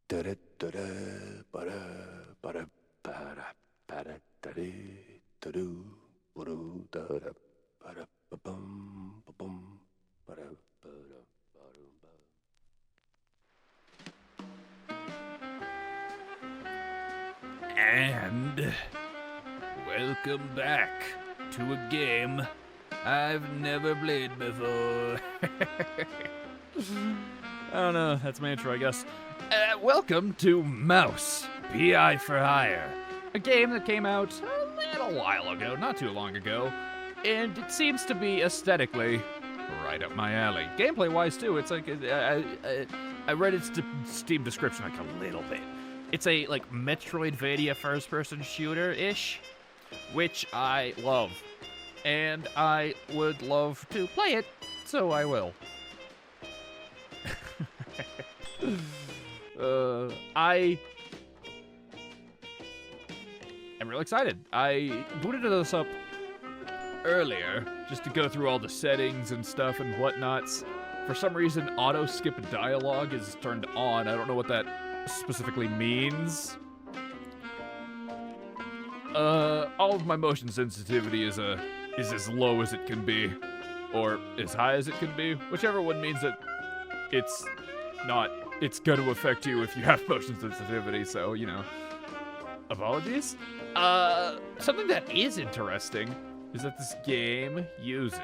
Da-da-da-da, ba-da, ba-da, ba-da, ba-da, da-dee, da-doo, ba-doo, da-da, ba-da, ba-bum, ba-bum, ba-da, ba-da, ba-doo, ba. And welcome back to a game I've never played before. I don't know, that's my intro, I guess. Welcome to Mouse, P.I. for Hire, a game that came out a little while ago, not too long ago, and it seems to be aesthetically right up my alley. Gameplay-wise, too, it's like, I read its Steam description like a little bit. It's a, like, Metroidvania first-person shooter-ish, which I love. And I would love to play it, so I will. I am real excited. I booted this up earlier, just to go through all the settings and stuff and whatnots. For some reason, auto-skip dialogue is turned on. I don't know what that specifically means. All of my motion sensitivity is as low as it can be, or as high as it can be, whichever one means that it's going to affect you if you have motion sensitivity, so, you know, apologies. Something that is interesting is that this game uses,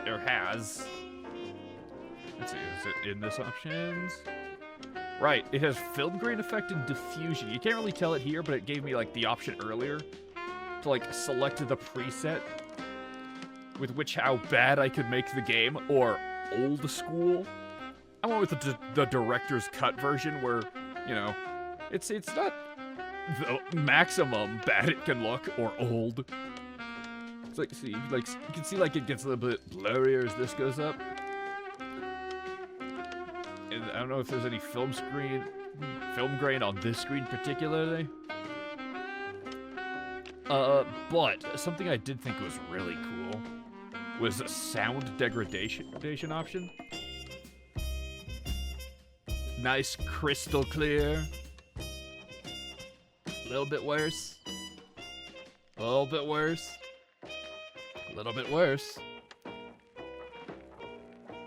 or has, let's see, is it in this options? Right, it has film grain effect and diffusion. You can't really tell it here, but it gave me, like, the option earlier to, like, select the preset with which how bad I could make the game, or old school. I went with the director's cut version where, you know, it's not the maximum bad it can look, or old. It's like, see, like, you can see, like, it gets a little bit blurrier as this goes up. And I don't know if there's any film grain on this screen particularly. But something I did think was really cool was a sound degradation option. Nice crystal clear. A little bit worse. A little bit worse. A little bit worse.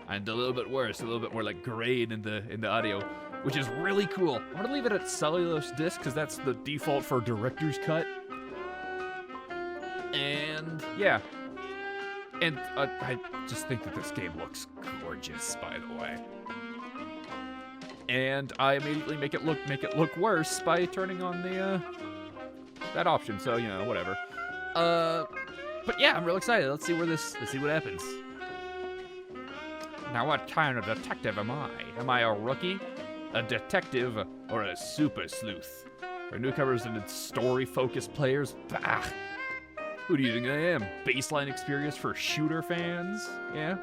And a little bit worse, a little bit more like grain in the audio, which is really cool. I'm gonna leave it at cellulose disc because that's the default for director's cut. And yeah, and I just think that this game looks gorgeous, by the way. And I immediately make it look worse by turning on the that option. So, you know, whatever. But yeah, I'm real excited. Let's see what happens. Now, what kind of detective am I? Am I a rookie, a detective, or a super sleuth? For newcomers and story-focused players, bah! Who do you think I am? Baseline experience for shooter fans? Yeah,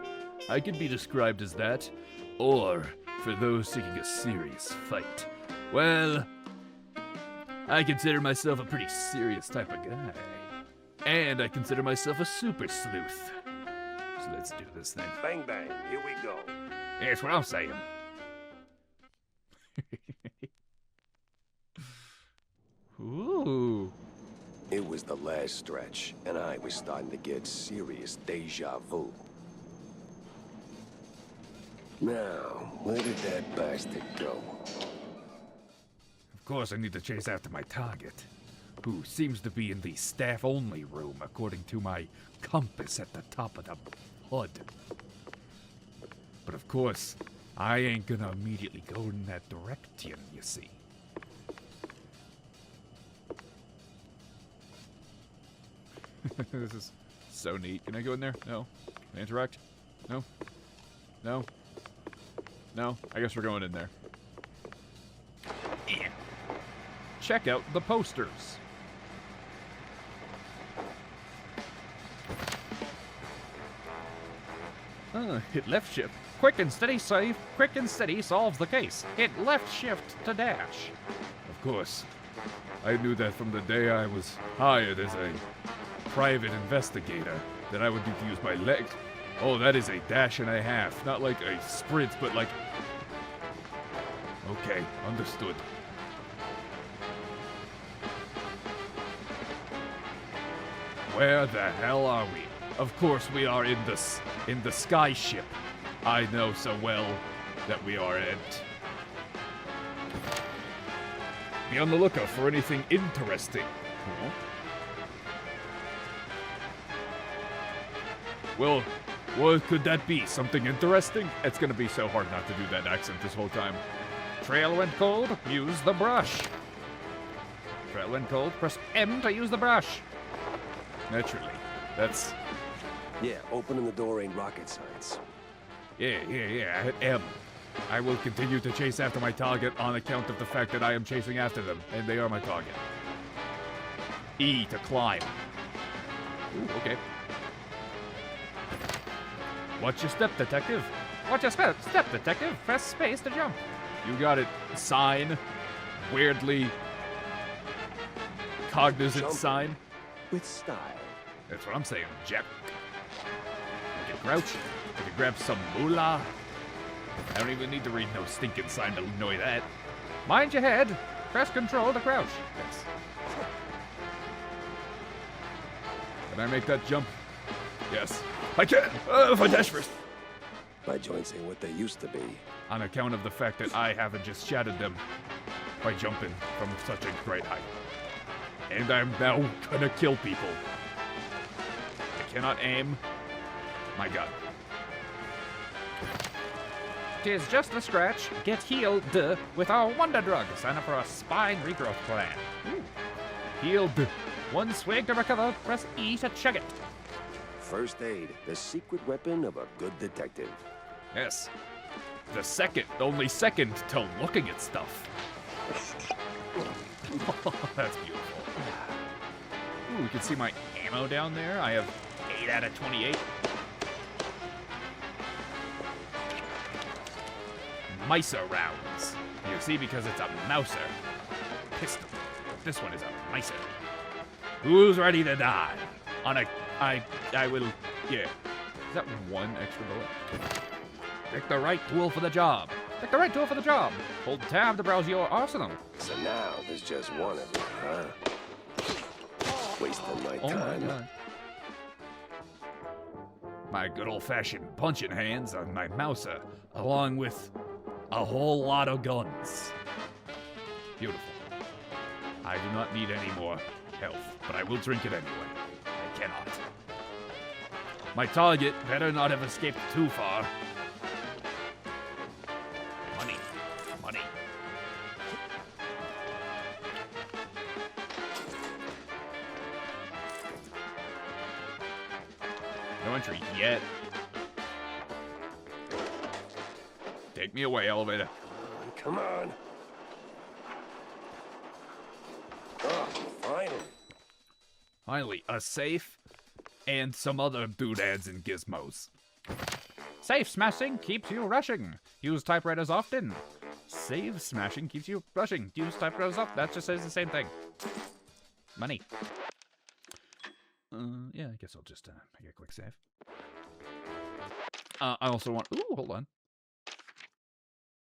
I could be described as that. Or, for those seeking a serious fight, well, I consider myself a pretty serious type of guy. And I consider myself a super sleuth. So let's do this thing. Bang, bang, here we go. That's what I'm saying. Ooh. It was the last stretch, and I was starting to get serious deja vu. Now, where did that bastard go? Of course, I need to chase after my target, who seems to be in the staff-only room, according to my compass at the top of the HUD. But of course, I ain't gonna immediately go in that direction, you see. This is so neat. Can I go in there? No. Can I interact? No. No. No. I guess we're going in there. Yeah. Check out the posters. Hit left shift. Quick and steady save. Quick and steady solves the case. Hit left shift to dash. Of course. I knew that from the day I was hired as a private investigator, that I would need to use my leg. Oh, that is a dash and a half. Not like a sprint, but like... Okay, understood. Where the hell are we? Of course we are in the sky ship. I know so well that we are at. Be on the lookout for anything interesting. Huh? Well, what could that be? Something interesting? It's gonna be so hard not to do that accent this whole time. Trail went cold, use the brush. Trail went cold, press M to use the brush. Naturally. That's... Yeah, opening the door ain't rocket science. Yeah, I hit M. I will continue to chase after my target on account of the fact that I am chasing after them, and they are my target. E to climb. Ooh, okay. Watch your step, detective. Watch your step, detective. Press space to jump. You got it. Sign. Weirdly cognizant Jumping. sign. With style. That's what I'm saying, Jack. I can crouch. I can grab some moolah. I don't even need to read no stinking sign to annoy that. Mind your head. Press control to crouch. Yes. Can I make that jump? Yes. I can! If I dash first. My joints ain't what they used to be. On account of the fact that I haven't just shattered them by jumping from such a great height. And I'm now gonna kill people. I cannot aim. My god. 'Tis just a scratch. Get healed with our wonder drug. Sign up for a spine regrowth plan. Ooh. Healed. One swig to recover. Press E to chug it. First aid, the secret weapon of a good detective. Yes. The only second to looking at stuff. That's beautiful. Ooh, you can see my ammo down there. I have 8 out of 28. Meiser rounds. You see, because it's a Mauser. Pistol. This one is a Meiser. Who's ready to die? I will, yeah. Is that one extra bullet? Pick the right tool for the job. Pick the right tool for the job. Hold tab to browse your arsenal. So now there's just one of them, huh? Wasting my Oh time. my god. My good old-fashioned punching hands on my Mauser, along with a whole lot of guns. Beautiful. I do not need any more health, but I will drink it anyway. I cannot. My target better not have escaped too far. Money. Money. No entry yet. Take me away, elevator. Come on. Oh, finally. Finally, a safe and some other doodads and gizmos. Safe smashing keeps you rushing. Use typewriters often. Save smashing keeps you rushing. Use typewriters often. That just says the same thing. Money. Yeah, I guess I'll just make a quick save. I also want... Ooh, hold on.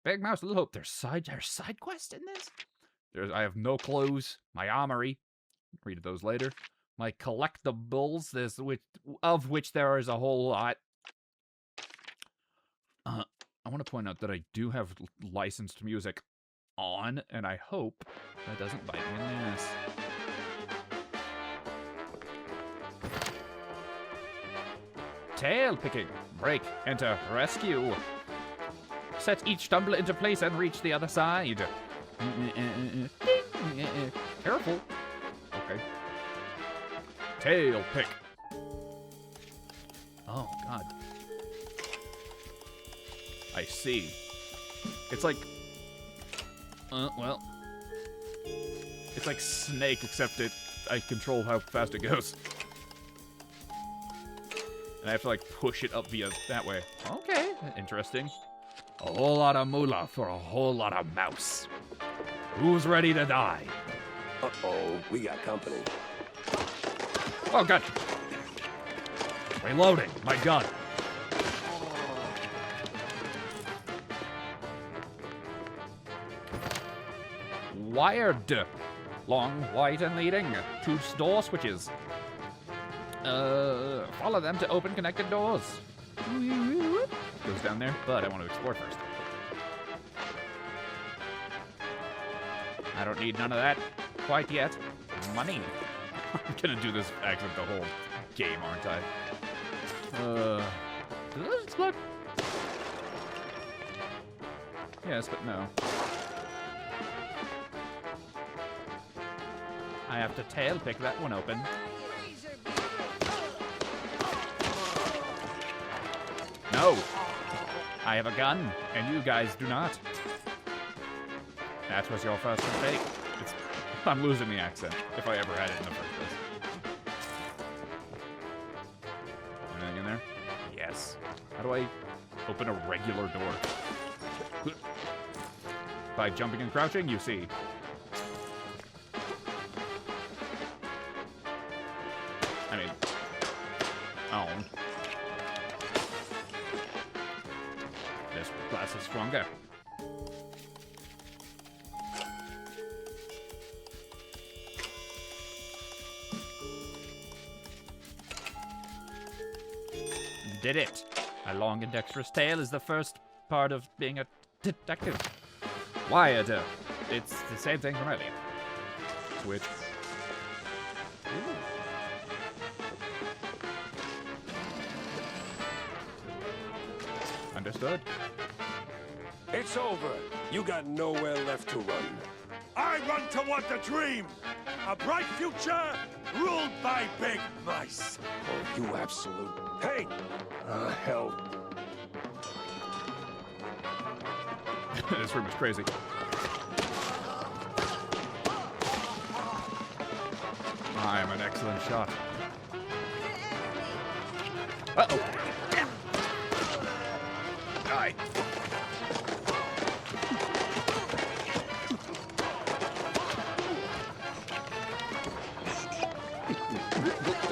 Big Mouse, Little Hope. There's side quest in this? I have no clues. My armory. Read those later. My collectibles, of which there is a whole lot. I want to point out that I do have licensed music on, and I hope that doesn't bite me in the ass. Tail picking. Break. Enter. Rescue. Set each tumbler into place and reach the other side. Careful. Okay. Tail pick. Oh, God. I see. It's like... well... It's like Snake, except I control how fast it goes. And I have to, like, push it up via that way. Okay, interesting. A whole lot of moolah for a whole lot of mouse. Who's ready to die? Uh-oh, we got company. Oh, God. Reloading. My gun. Wired. Long, white, and leading. 2 door switches. Follow them to open connected doors. Goes down there, but I want to explore first. I don't need none of that quite yet. Money. I'm gonna do this actually the whole game, aren't I? Does this explode? Yes, but no. I have to tail pick that one open. No! I have a gun, and you guys do not. That was your first mistake. I'm losing the accent, if I ever had it in the first place. Anything in there? Yes. How do I open a regular door? By jumping and crouching, you see. I mean... Oh. This glass is stronger. Did it. A long and dexterous tail is the first part of being a detective. Wired. It's the same thing from earlier. Switch. Ooh. Understood. It's over. You got nowhere left to run. I run toward the dream! A bright future ruled by big mice! Oh, you absolute... Hey! hell. This room is crazy. I am an excellent shot. Uh-oh. Die.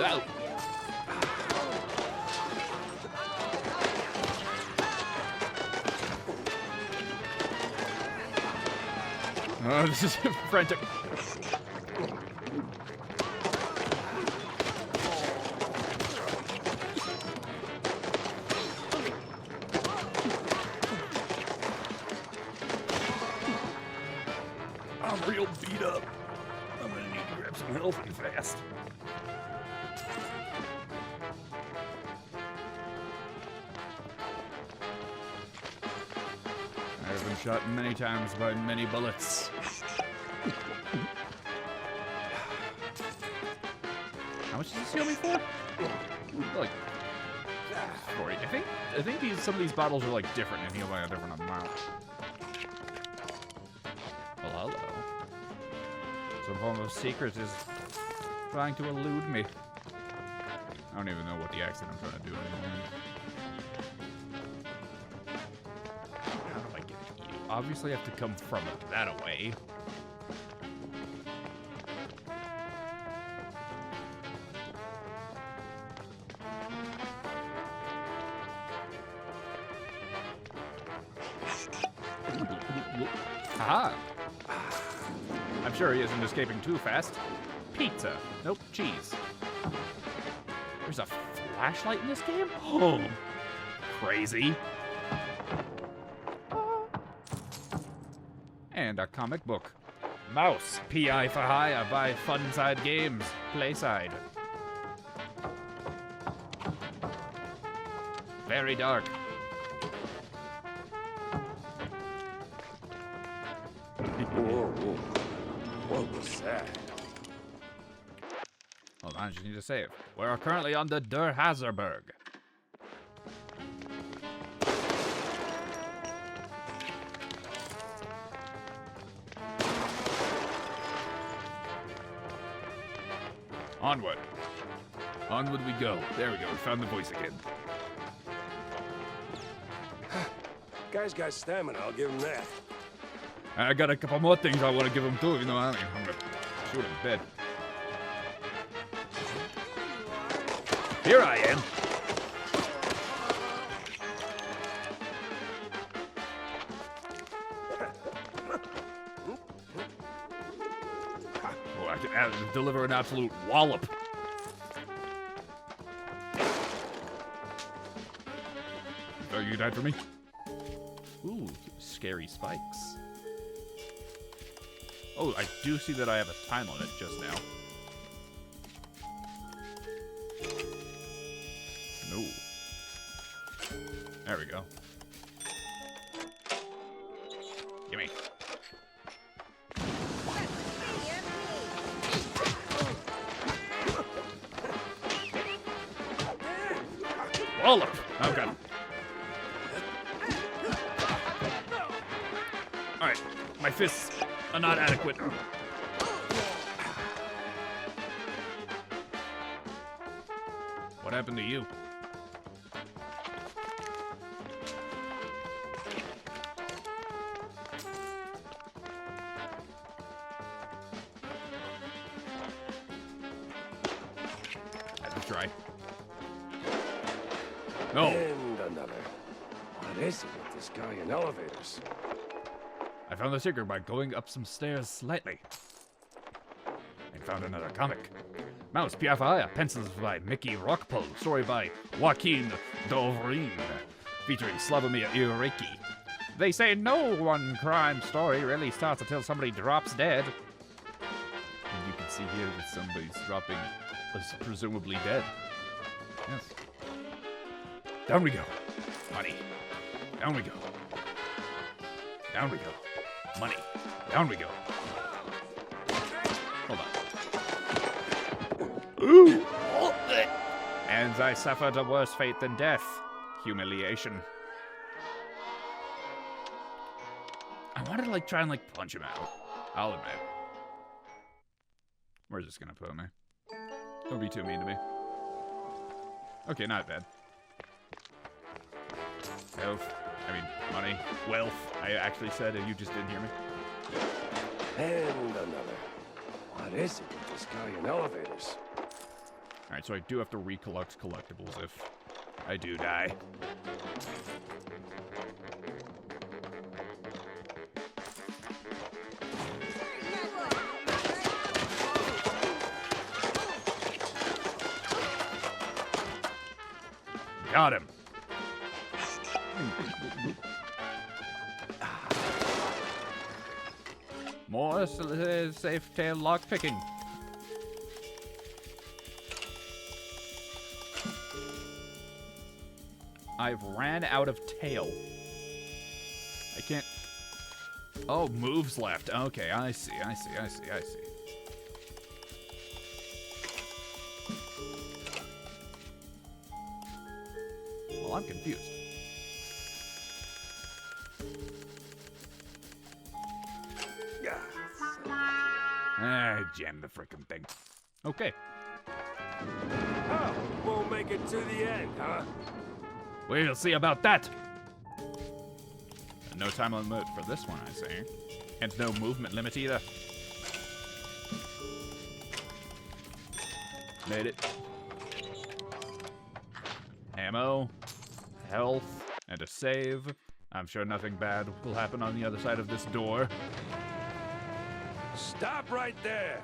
Ow. Oh, this is frantic. I'm real beat up. I'm gonna need to grab some health and fast. I've been shot many times by many bullets. How much does this heal me for? Like 40. I think some of these bottles are like different and heal by a different amount. Well, hello. Some form of secret is trying to elude me. I don't even know what the accent I'm trying to do anymore. How do I get to you? Obviously I have to come from that away. Aha! I'm sure he isn't escaping too fast. Pizza. Nope, cheese. There's a flashlight in this game? Oh, crazy. And a comic book. Mouse. P.I. for hire by Funside Games. Playside. Very dark. Whoa, whoa. What was that? Hold on, I just need to save. We're currently on the Der Hazerberg. Onward. Onward we go. There we go. We found the voice again. Guy's got stamina, I'll give him that. I got a couple more things I want to give him too, you know what I mean? I'm gonna shoot him dead. Here I am. Oh, I can deliver an absolute wallop. Oh, you died for me? Ooh, scary spikes. Oh, I do see that I have a time limit just now. No. There we go. Gimme. Wallop! Oh, God. Alright, my fists are not adequate. What happened to you? Had to try. No. And another. What is it with this guy in elevators? I found the secret by going up some stairs slightly. And found another comic. Mouse Piafaya, pencils by Mickey Rockpull, story by Joaquin Dovrin, featuring Slavomir Ureki. They say no one crime story really starts until somebody drops dead. And you can see here that somebody's dropping is presumably dead. Yes. Down we go. Money. Down we go. Down we go. Money. Down we go. Hold on. Ooh! And I suffered a worse fate than death. Humiliation. I wanted to try and punch him out. I'll admit. Where's this gonna put me? Don't be too mean to me. Okay, not bad. Health. I mean, money. Wealth. I actually said it, you just didn't hear me. And another. What is it with this guy in elevators? Alright, so I do have to recollect collectibles if I do die. Got him. More safe tail lock picking. I've ran out of tail. I can't. Oh, moves left. Okay, I see. Well, I'm confused. I jammed the frickin' thing. Okay. Oh, won't make it to the end, huh? We'll see about that. No time limit for this one, I say. And no movement limit either. Made it. Ammo, health, and a save. I'm sure nothing bad will happen on the other side of this door. Stop right there.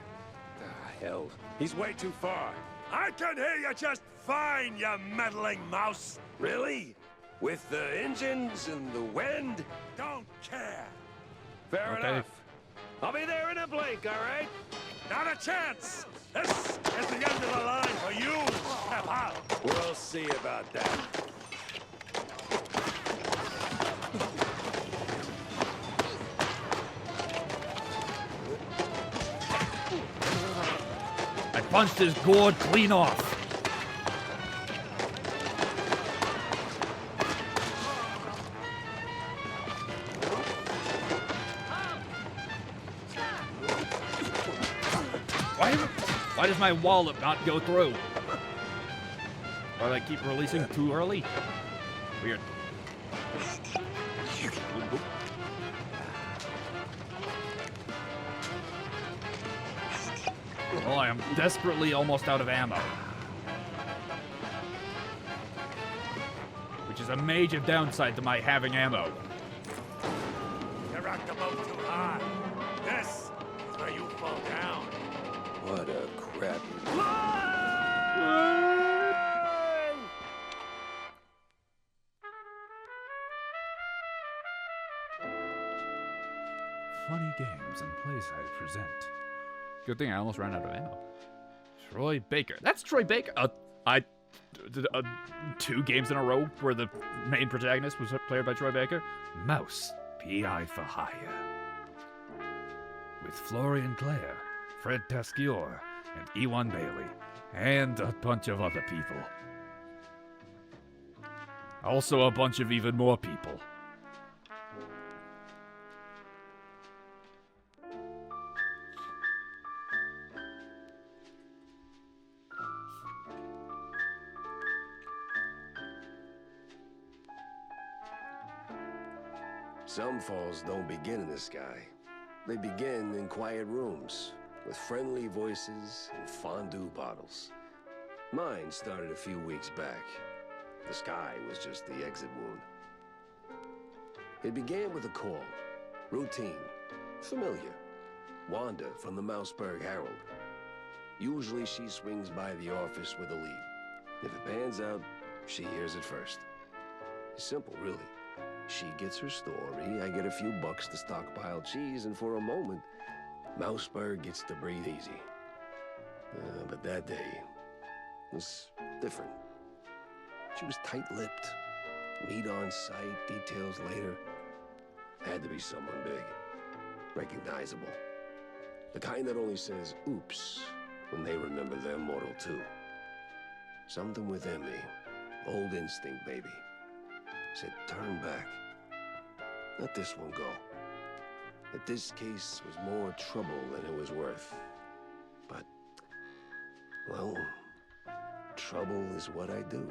Hell. He's way too far. I can hear you just fine, you meddling mouse. Really? With the engines and the wind? Don't care. Fair Okay. enough. I'll be there in a blink, all right? Not a chance. This is the end of the line for you. Step out. We'll see about that. I punched his gourd clean off. Why does my wallop not go through? Or I keep releasing too early? Weird. Oh, I am desperately almost out of ammo. Which is a major downside to my having ammo. You rocked the boat too hard. This is where you fall down. What a crappy... funny games and plays I present. Good thing I almost ran out of ammo. Troy Baker. That's Troy Baker. Two games in a row where the main protagonist was played by Troy Baker. Mouse, P.I. for Hire. With Florian Clare, Fred Taschior, and Ewan Bailey, and a bunch of other people. Also a bunch of even more people. Some falls don't begin in the sky. They begin in quiet rooms, with friendly voices and fondue bottles. Mine started a few weeks back. The sky was just the exit wound. It began with a call. Routine. Familiar. Wanda from the Mouseburg Herald. Usually she swings by the office with a lead. If it pans out, she hears it first. It's simple, really. She gets her story, I get a few bucks to stockpile cheese, and for a moment, Mouseburg gets to breathe easy. But that day was different. She was tight-lipped. Meat on sight, details later. Had to be someone big. Recognizable. The kind that only says, oops, when they remember their mortal too. Something within me, old instinct, baby, said turn back. Let this one go. That this case was more trouble than it was worth. But, well, trouble is what I do.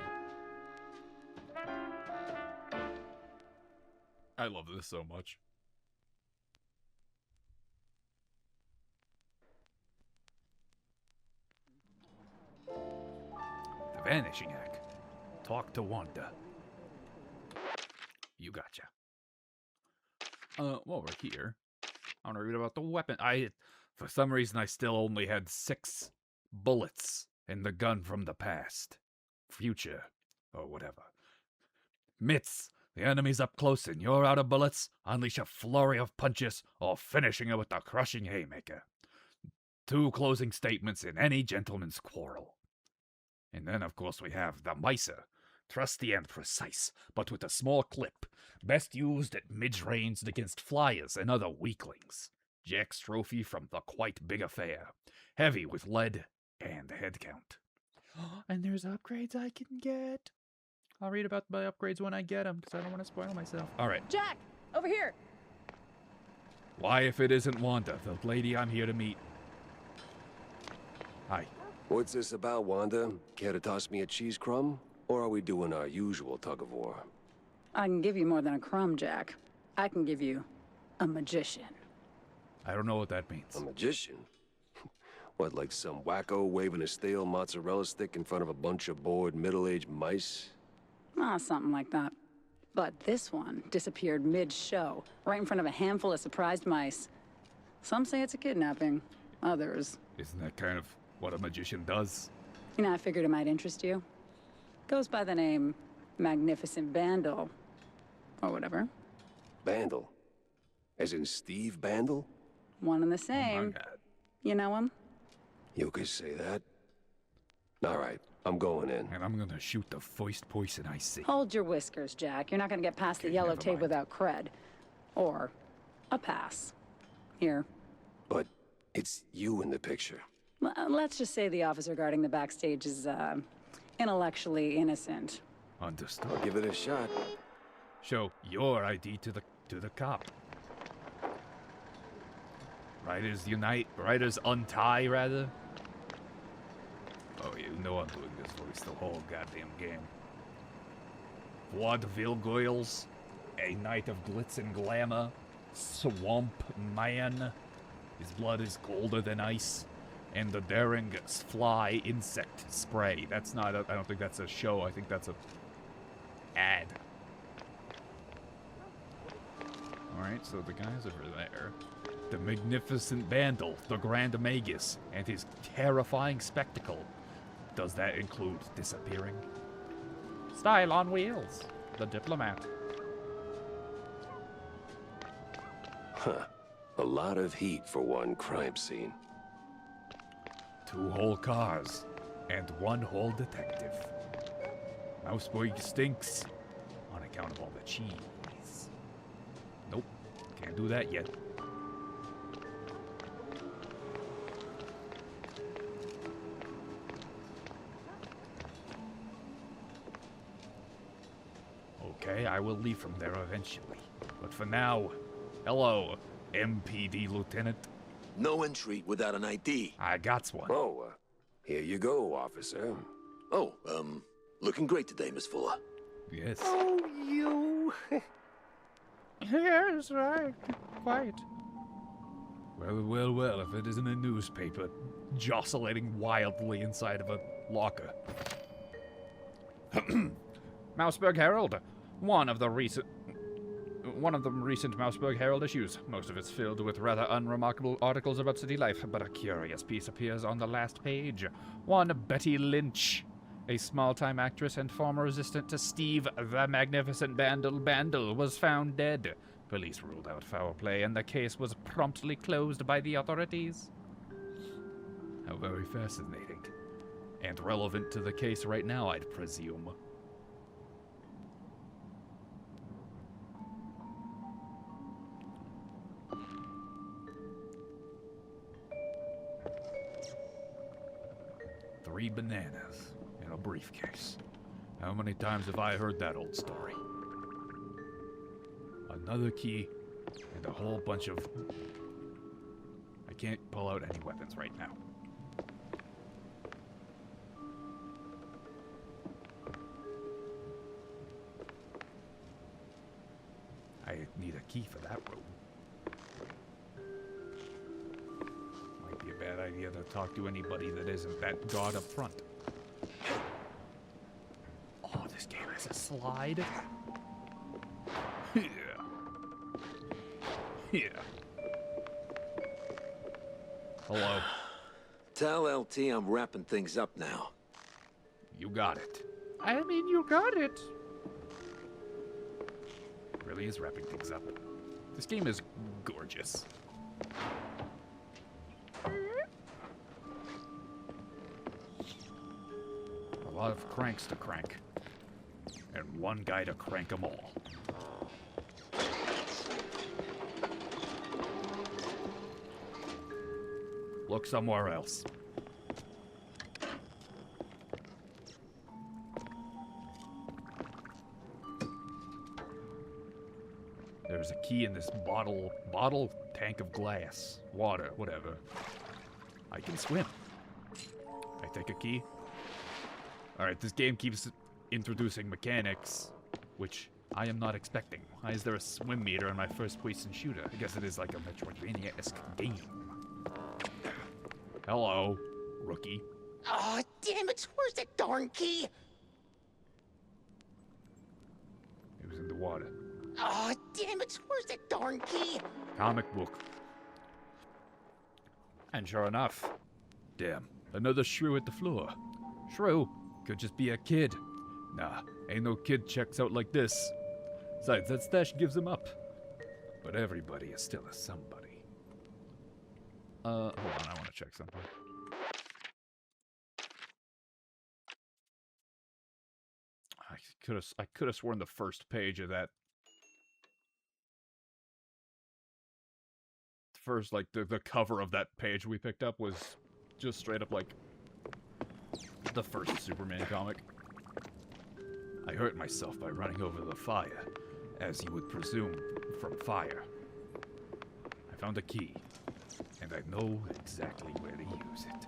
I love this so much. The Vanishing Act. Talk to Wanda. You gotcha. While we're here, I want to read about the weapon. For some reason, I still only had 6 bullets in the gun from the past. Future. Or whatever. Mitts. The enemy's up close and you're out of bullets. Unleash a flurry of punches or finishing it with a crushing haymaker. 2 closing statements in any gentleman's quarrel. And then, of course, we have the Miser. Trusty and precise, but with a small clip. Best used at mid-range against flyers and other weaklings. Jack's trophy from the Quite Big Affair. Heavy with lead and head count. And there's upgrades I can get. I'll read about my upgrades when I get them, because I don't want to spoil myself. All right. Jack, over here. Why, if it isn't Wanda, the lady I'm here to meet? Hi. What's this about, Wanda? Care to toss me a cheese crumb? Or are we doing our usual tug-of-war? I can give you more than a crumb, Jack. I can give you a magician. I don't know what that means. A magician? What, like some wacko waving a stale mozzarella stick in front of a bunch of bored middle-aged mice? Something like that. But this one disappeared mid-show, right in front of a handful of surprised mice. Some say it's a kidnapping. Others... Isn't that kind of what a magician does? You know, I figured it might interest you. Goes by the name Magnificent Bandle. Or whatever. Bandle? As in Steve Bandle? One and the Oh same. my God. You know him? You could say that. All right, I'm going in. And I'm gonna shoot the first person I see. Hold your whiskers, Jack. You're not gonna get past the Okay, yellow never tape mind. without cred. Or a pass. Here. But it's you in the picture. Let's just say the officer guarding the backstage is, intellectually innocent. Understood. I'll give it a shot. Show your ID to the cop. Writers unite. Writers untie, rather. Oh, you know I'm doing this for the whole goddamn game. Vaudeville Goyles. A night of glitz and glamour. Swamp Man. His blood is colder than ice. And the daring fly insect spray. That's not I don't think that's a show. I think that's a ad. Alright, so the guys over there. The magnificent Bandle, the Grand Magus, and his terrifying spectacle. Does that include disappearing? Style on wheels. The diplomat. Huh. A lot of heat for one crime scene. 2 whole cars and 1 whole detective. Mouseboy stinks on account of all the cheese. Nope, can't do that yet. Okay, I will leave from there eventually. But for now, hello, MPD Lieutenant. No entry without an ID. I got one. Oh, here you go, officer. Oh, looking great today, Miss Fuller. Yes. Oh, you. Yes, right. Quite. Well, if it isn't a newspaper jostling wildly inside of a locker. Mouseburg Herald. One of the recent Mouseburg Herald issues. Most of it's filled with rather unremarkable articles about city life, but a curious piece appears on the last page. One Betty Lynch, a small-time actress and former assistant to Steve the Magnificent Bandle, was found dead. Police ruled out foul play, and the case was promptly closed by the authorities. How very fascinating. And relevant to the case right now, I'd presume. Three bananas in a briefcase. How many times have I heard that old story? Another key and a whole bunch of... I can't pull out any weapons right now. I need a key for that room. Might be a bad idea to talk to anybody that isn't that god up front. Oh, this game has a slide. Yeah. Hello. Tell LT I'm wrapping things up now. You got it. I mean, you got it. Really is wrapping things up. This game is gorgeous. A lot of cranks to crank. And one guy to crank them all. Look somewhere else. There's a key in this bottle tank of glass, water, whatever. I can swim. I take a key. Alright, this game keeps introducing mechanics, which I am not expecting. Why is there a swim meter in my first-person shooter? I guess it is like a Metroidvania-esque game. Hello, rookie. Oh, damn it. Where's that darn key? It was in the water. Oh, damn it. Where's that darn key? Comic book. And sure enough, damn, another shrew at the floor. Shrew could just be a kid. Nah, ain't no kid checks out like this. Besides, that stash gives him up. But everybody is still a somebody. Hold on, I want to check something. I could have sworn the first page of that. First, like, the cover of that page we picked up was just straight up, like, the first Superman comic. I hurt myself by running over the fire, as you would presume from fire. I found a key, and I know exactly where to use it.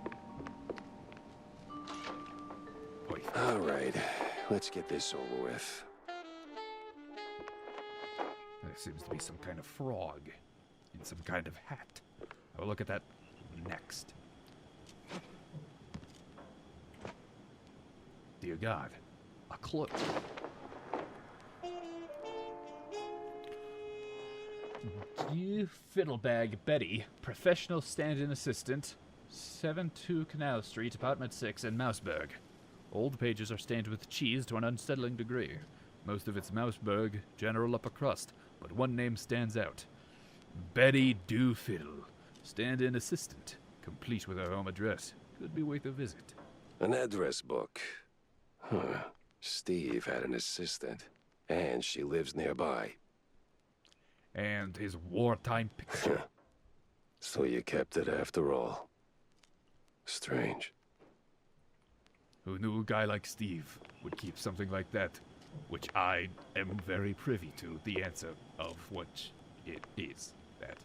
All right, let's get this over with. There seems to be some kind of frog in some kind of hat. I'll look at that next. Dear God, a cloak. Dear Fiddlebag Betty, professional stand-in assistant, 72 Canal Street, apartment 6 in Mouseburg. Old pages are stained with cheese to an unsettling degree. Most of it's Mouseburg, general upper crust, but one name stands out. Betty Doolittle, stand-in assistant, complete with her home address. Could be worth a visit. An address book. Huh. Steve had an assistant, and she lives nearby. And his wartime picture. So you kept it after all. Strange. Who knew a guy like Steve would keep something like that? Which I am very privy to the answer of what it is. That.